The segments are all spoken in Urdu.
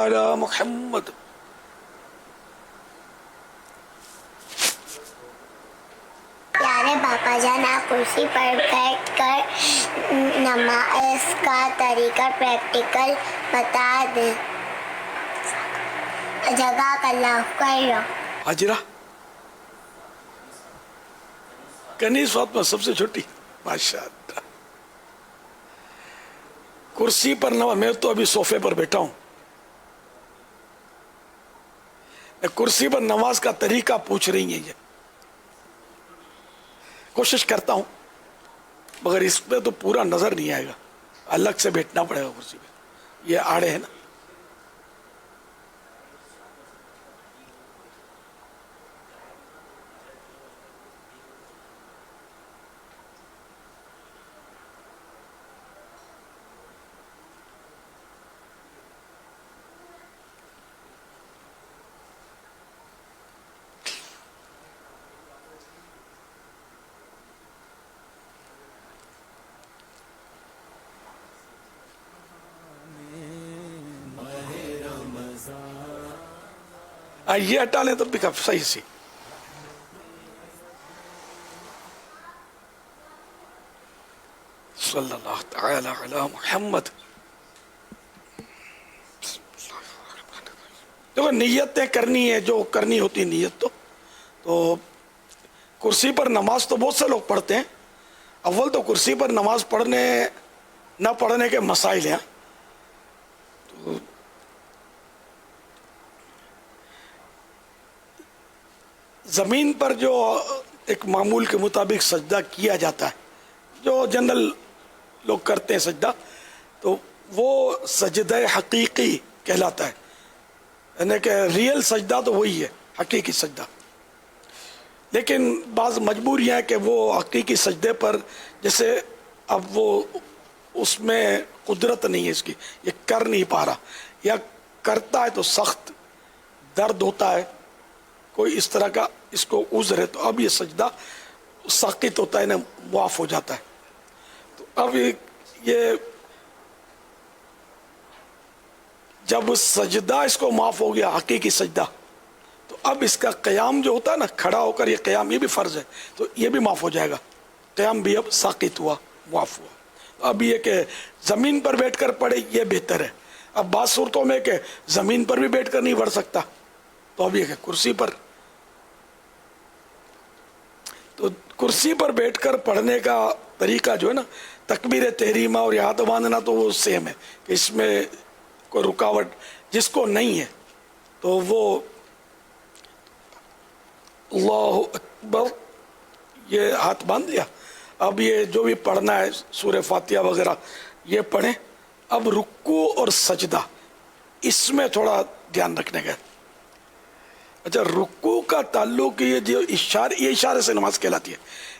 علی محمد. پیارے باپا جان، آپ کرسی پر بیٹھ کر نماز کا طریقہ پریکٹیکل بتا دیں. جزاک اللہ خیر. حاجرہ کنیز فاطمہ سب سے چھوٹی، ماشاء اللہ. کرسی پر نماز، میں تو ابھی صوفے پر بیٹھا ہوں، میں کرسی پر نماز کا طریقہ پوچھ رہی ہیں. یہ کوشش کرتا ہوں مگر اس پہ تو پورا نظر نہیں آئے گا، الگ سے بیٹھنا پڑے گا کرسی پہ. یہ آڑے ہیں نا. یہ ہٹا لیں تب بھی کافی صحیح سی. صلی اللہ تعالی علی محمد. دیکھو نیتیں کرنی ہے، جو کرنی ہوتی نیت تو کرسی پر نماز تو بہت سے لوگ پڑھتے ہیں. اول تو کرسی پر نماز پڑھنے نہ پڑھنے کے مسائل ہیں. تو زمین پر جو ایک معمول کے مطابق سجدہ کیا جاتا ہے، جو جنرل لوگ کرتے ہیں سجدہ، تو وہ سجدہ حقیقی کہلاتا ہے. یعنی کہ ریئل سجدہ تو وہی ہے، حقیقی سجدہ. لیکن بعض مجبوریاں ہیں کہ وہ حقیقی سجدے پر، جیسے اب وہ اس میں قدرت نہیں ہے اس کی، یہ کر نہیں پا رہا، یا کرتا ہے تو سخت درد ہوتا ہے، کوئی اس طرح کا اس کو عذر ہے، تو اب یہ سجدہ ساقط ہوتا ہے نا، معاف ہو جاتا ہے. تو اب یہ جب سجدہ اس کو معاف ہو گیا، حقیقی سجدہ، تو اب اس کا قیام جو ہوتا ہے نا، کھڑا ہو کر یہ قیام، یہ بھی فرض ہے، تو یہ بھی معاف ہو جائے گا. قیام بھی اب ساقط ہوا، معاف ہوا. اب یہ کہ زمین پر بیٹھ کر پڑھے یہ بہتر ہے. اب بعض صورتوں میں کہ زمین پر بھی بیٹھ کر نہیں پڑھ سکتا، تو اب یہ کہ کرسی پر. تو کرسی پر بیٹھ کر پڑھنے کا طریقہ جو ہے نا، تکبیر تحریمہ اور ہاتھ باندھنا تو وہ سیم ہے، کہ اس میں کوئی رکاوٹ جس کو نہیں ہے تو وہ اللہ اکبر یہ ہاتھ باندھ لیا. اب یہ جو بھی پڑھنا ہے سورہ فاتحہ وغیرہ یہ پڑھیں. اب رکوع اور سجدہ اس میں تھوڑا دھیان رکھنے کا. اچھا، رکوع کا تعلق یہ جو اشارے سے نماز کہلاتی ہے.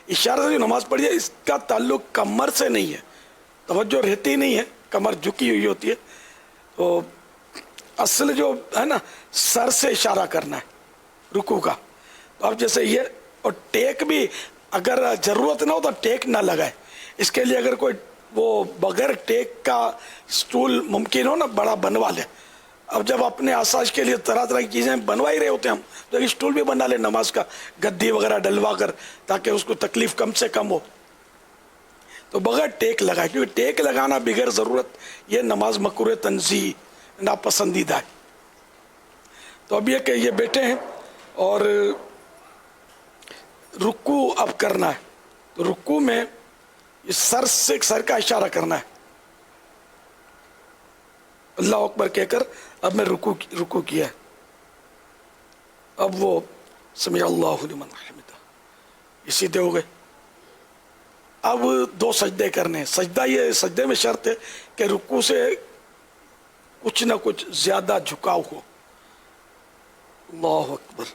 اشارے سے جو نماز پڑھی ہے اس کا تعلق کمر سے نہیں ہے، توجہ رہتی نہیں ہے، کمر جھکی ہوئی ہوتی ہے. تو اصل جو ہے نا سر سے اشارہ کرنا ہے رکوع کا. تو اب جیسے یہ، اور ٹیک بھی اگر ضرورت نہ ہو تو ٹیک نہ لگائے. اس کے لیے اگر کوئی وہ بغیر ٹیک کا سٹول ممکن ہو نا، بڑا بنوا لے. اب جب اپنے آسائش کے لیے طرح طرح کی چیزیں بنوا ہی رہے ہوتے ہیں ہم، تو ایک سٹول بھی بنا لے نماز کا، گدی وغیرہ ڈلوا کر، تاکہ اس کو تکلیف کم سے کم ہو. تو بغیر ٹیک لگائے، کیونکہ ٹیک لگانا بغیر ضرورت یہ نماز مکروہ تنزیہ، ناپسندیدہ ہے. تو اب یہ کہ یہ بیٹھے ہیں اور رکوع اب کرنا ہے. تو رکوع میں سر سے سر کا اشارہ کرنا ہے، اللہ اکبر کہہ کر اب میں رکوع کیا ہے. اب وہ سمع اللہ لمن حمدہ، یہ سیدھے ہو گئے. اب دو سجدے کرنے ہیں. سجدے میں شرط ہے کہ رکوع سے کچھ نہ کچھ زیادہ جھکاؤ ہو. اللہ اکبر.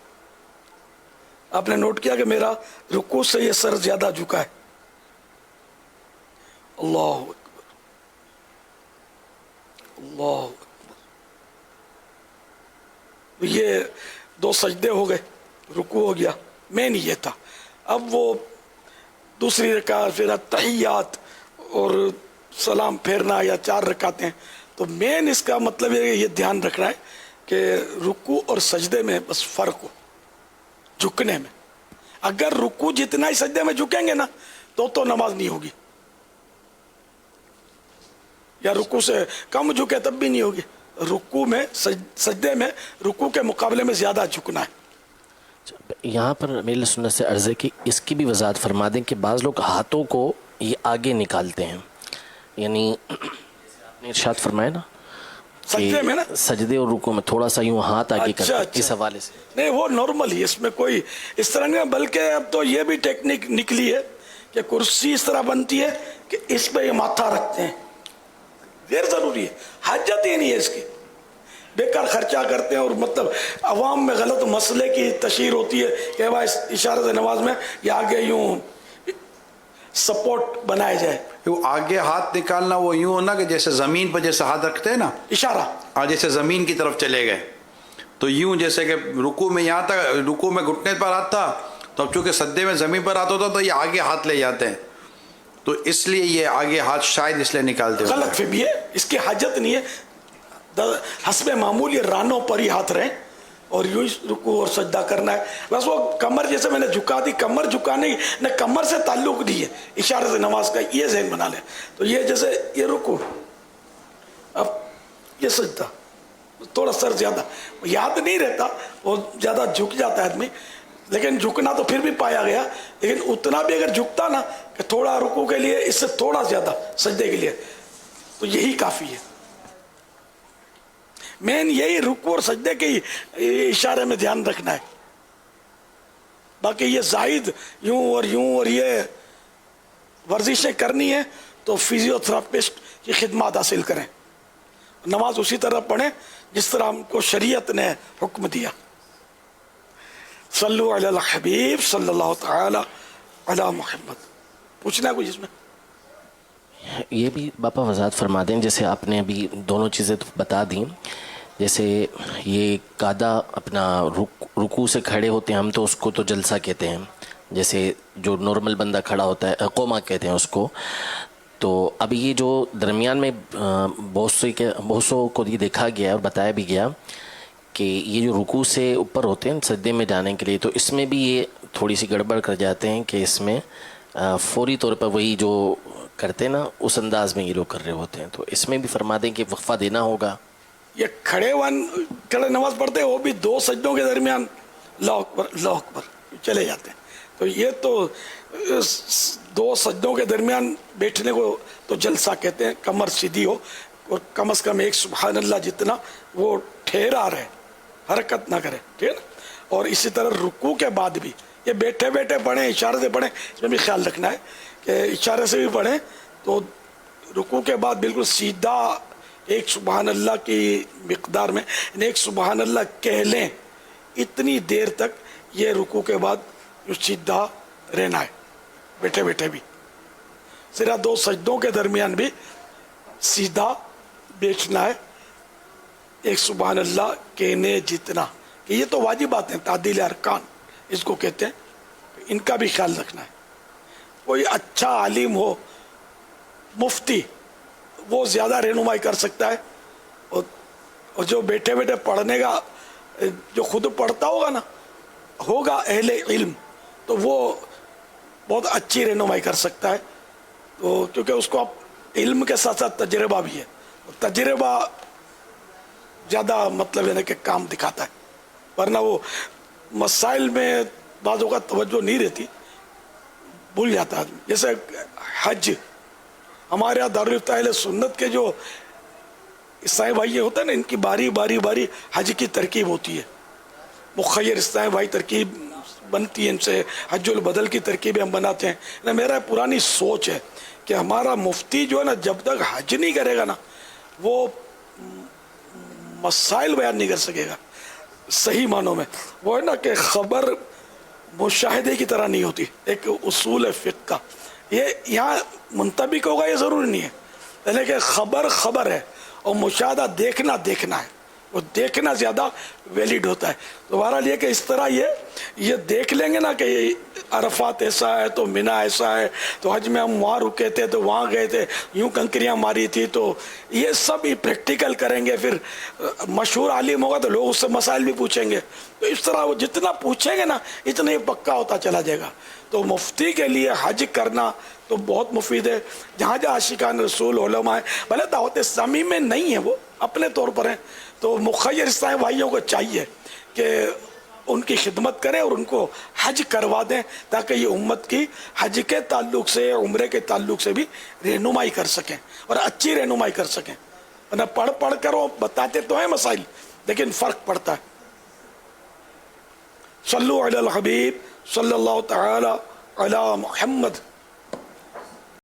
آپ نے نوٹ کیا کہ میرا رکوع سے یہ سر زیادہ جھکا ہے. اللہ اکبر، اللہ اکبر. یہ دو سجدے ہو گئے، رکوع ہو گیا. مین یہ تھا. اب وہ دوسری رکعت، پھر تحیات اور سلام پھیرنا، یا 4 رکعتیں، تو مین اس کا مطلب یہ دھیان رکھنا ہے کہ رکوع اور سجدے میں بس فرق ہو جھکنے میں. اگر رکوع جتنا ہی سجدے میں جھکیں گے نا تو نماز نہیں ہوگی, یا رکوع سے کم جھکے تب بھی نہیں ہوگی. رکوع میں سجدے میں رکوع کے مقابلے میں زیادہ جھکنا ہے. یہاں پر میرے سنت سے عرض ہے کہ اس کی بھی وضاحت فرما دیں کہ بعض لوگ ہاتھوں کو یہ آگے نکالتے ہیں, یعنی آپ نے ارشاد فرمایا نا سجدے میں نا سجدے اور رکوع میں تھوڑا سا یوں ہاتھ آگے کرتے ہیں, اچھا. اس حوالے سے نہیں وہ نارمل ہی, اس میں کوئی اس طرح نہیں, بلکہ اب تو یہ بھی ٹیکنیک نکلی ہے کہ کرسی اس طرح بنتی ہے کہ اس پہ یہ ماتھا رکھتے ہیں. غیر ضروری ہے, حاجت ہی نہیں ہے اس کی, بیکار خرچہ کرتے ہیں. اور مطلب عوام میں غلط مسئلے کی تشہیر ہوتی ہے کہ بھائی اشارہ سے نماز میں یہ آگے یوں سپورٹ بنایا جائے. وہ آگے ہاتھ نکالنا وہ یوں ہونا کہ جیسے زمین پر جیسے ہاتھ رکھتے ہیں نا, اشارہ جیسے زمین کی طرف چلے گئے تو یوں, جیسے کہ رکوع میں یہاں تک رکوع میں گھٹنے پر ہاتھ تھا, تو اب چونکہ سجدے میں زمین پر ہاتھ ہوتا تو یہ آگے ہاتھ لے جاتے ہیں, تو اس لیے یہ آگے ہاتھ شاید اس لیے نکالتے ہیں. غلط فہمی ہے, اس کی حاجت نہیں ہے. حسب معمول یہ رانوں پر ہی ہاتھ رہیں اور یوں رکوع اور سجدہ کرنا ہے. بس وہ کمر جیسے میں نے جھکا دی, کمر جھکانے نہ کمر سے تعلق نہیں ہے اشارے سے نماز کا, یہ ذہن بنا لیں. تو یہ جیسے یہ رکوع, اب یہ سجدہ, تھوڑا سر زیادہ یاد نہیں رہتا, وہ زیادہ جھک جاتا ہے آدمی, لیکن جھکنا تو پھر بھی پایا گیا. لیکن اتنا بھی اگر جھکتا نا کہ تھوڑا رکوع کے لیے اس سے تھوڑا زیادہ سجدے کے لیے, تو یہی کافی ہے. مین یہی رکوع اور سجدے کے اشارے میں دھیان رکھنا ہے. باقی یہ زائد یوں اور یہ ورزشیں کرنی ہے تو فزیو تھراپسٹ کی خدمات حاصل کریں. نماز اسی طرح پڑھیں جس طرح ہم کو شریعت نے حکم دیا. صلو علی الحبیب صلی اللہ تعالی علی محمد. پوچھنا ہے کچھ اس میں؟ یہ بھی باپا وضاحت فرما دیں, جیسے آپ نے ابھی دونوں چیزیں تو بتا دیں, جیسے یہ قاعدہ اپنا رکوع سے کھڑے ہوتے ہیں ہم تو اس کو تو جلسہ کہتے ہیں, جیسے جو نارمل بندہ کھڑا ہوتا ہے قوما کہتے ہیں اس کو. تو اب یہ جو درمیان میں بہت سو کو یہ دیکھا گیا اور بتایا بھی گیا کہ یہ جو رکوع سے اوپر ہوتے ہیں سجدے میں جانے کے لیے, تو اس میں بھی یہ تھوڑی سی گڑبڑ کر جاتے ہیں کہ اس میں فوری طور پر وہی جو کرتے ہیں نا اس انداز میں یہ لوگ کر رہے ہوتے ہیں. تو اس میں بھی فرما دیں کہ وقفہ دینا ہوگا. یہ کھڑے نماز پڑھتے ہیں وہ بھی دو سجدوں کے درمیان اللہ اکبر چلے جاتے ہیں. تو یہ تو دو سجدوں کے درمیان بیٹھنے کو تو جلسہ کہتے ہیں. کمر سیدھی ہو اور کم از کم ایک سبحان اللہ جتنا وہ ٹھہرا رہے, حرکت نہ کرے, ٹھیک ہے نا. اور اسی طرح رکوع کے بعد بھی یہ بیٹھے بیٹھے پڑھیں, اشارے سے پڑھیں, اس میں بھی خیال رکھنا ہے کہ اشارے سے بھی پڑھیں تو رکوع کے بعد بالکل سیدھا ایک سبحان اللہ کی مقدار میں ایک سبحان اللہ کہہ لیں, اتنی دیر تک یہ رکوع کے بعد سیدھا رہنا ہے بیٹھے بیٹھے بھی. صرف دو سجدوں کے درمیان بھی سیدھا بیٹھنا ہے ایک سبحان اللہ کہنے جتنا, کہ یہ تو واجبات ہیں, تعدیل ارکان اس کو کہتے ہیں. ان کا بھی خیال رکھنا ہے. کوئی اچھا عالم ہو, مفتی, وہ زیادہ رہنمائی کر سکتا ہے, اور جو بیٹھے بیٹھے پڑھنے کا جو خود پڑھتا ہوگا اہل علم, تو وہ بہت اچھی رہنمائی کر سکتا ہے. تو کیونکہ اس کو اب علم کے ساتھ ساتھ تجربہ بھی ہے, تجربہ زیادہ مطلب ہے کہ کام دکھاتا ہے, ورنہ وہ مسائل میں بعض اوقات توجہ نہیں رہتی, بھول جاتا ہے. جیسے حج, ہمارے یہاں دارالفتہ اہل سنت کے جو عیسائی بھائی ہوتے ہیں نا, ان کی باری باری حج کی ترکیب ہوتی ہے. مخیر عیسائی بھائی ترکیب بنتی ہے ان سے, حج البدل کی ترکیبیں ہم بناتے ہیں. میرا پرانی سوچ ہے کہ ہمارا مفتی جو ہے نا, جب تک حج نہیں کرے گا نا وہ مسائل بیان نہیں کر سکے گا صحیح معنوں میں. وہ ہے نا کہ خبر مشاہدے کی طرح نہیں ہوتی, ایک اصول فقہ کا. یہ یہاں منطبق ہوگا یہ ضروری نہیں ہے, لیکن خبر ہے اور مشاہدہ دیکھنا ہے. وہ دیکھنا زیادہ ویلڈ ہوتا ہے. تو بہرحال یہ کہ اس طرح یہ دیکھ لیں گے نا کہ عرفات ایسا ہے تو مینا ایسا ہے تو حج میں ہم وہاں رکے تھے تو وہاں گئے تھے یوں کنکریاں ماری تھی, تو یہ سب ہی پریکٹیکل کریں گے. پھر مشہور عالم ہوگا تو لوگ اس سے مسائل بھی پوچھیں گے, تو اس طرح وہ جتنا پوچھیں گے نا اتنا ہی پکا ہوتا چلا جائے گا. تو مفتی کے لیے حج کرنا تو بہت مفید ہے. جہاں جہاں عاشقان رسول علماء ہیں, بھلے دعوت اسلامی میں نہیں ہے, وہ اپنے طور پر ہیں, تو مخیر اسلامی بھائیوں کو چاہیے کہ ان کی خدمت کریں اور ان کو حج کروا دیں تاکہ یہ امت کی حج کے تعلق سے عمرے کے تعلق سے بھی رہنمائی کر سکیں اور اچھی رہنمائی کر سکیں. ورنہ پڑھ پڑھ کر وہ بتاتے تو ہیں مسائل لیکن فرق پڑتا ہے. صلو علی الحبیب صلی اللہ تعالی علی محمد.